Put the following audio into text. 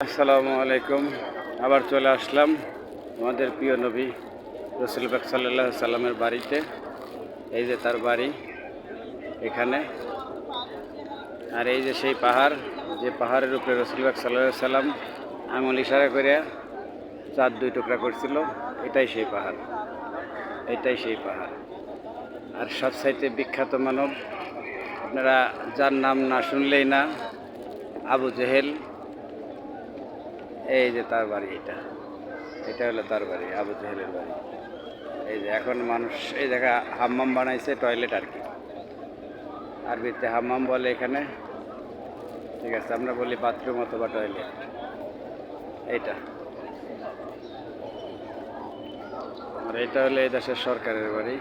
আসসালামু আলাইকুম। আবার চলে আসলাম আমাদের প্রিয় নবী রসুল পাক সাল্লাল্লাহু আলাইহি সাল্লামের বাড়িতে। এই যে তার বাড়ি এখানে, আর এই যে সেই পাহাড়, যে পাহাড়ের উপরে রসুল পাক সাল্লাল্লাহু আলাইহি সাল্লাম আঙুল ইশারা করে চাঁদ দুই টুকরা করছিল। এটাই সেই পাহাড়, এটাই সেই পাহাড়। আর সবচাইতে বিখ্যাত মানব, আপনারা যার নাম না শুনলেই না, আবু জেহেল। এই যে তার বাড়ি, এটা হলো তার বাড়ি, আবু জেহেলের বাড়ি। এই যে এখন মানুষ এই জায়গায় হাম্মাম বানাইছে, টয়লেট আর কি, আরবিতে হাম্মাম বলে এখানে। ঠিক আছে, আমরা বলি বাথরুম অথবা টয়লেট। এইটা, আর এটা হলো এই দেশের সরকারের বাড়ি।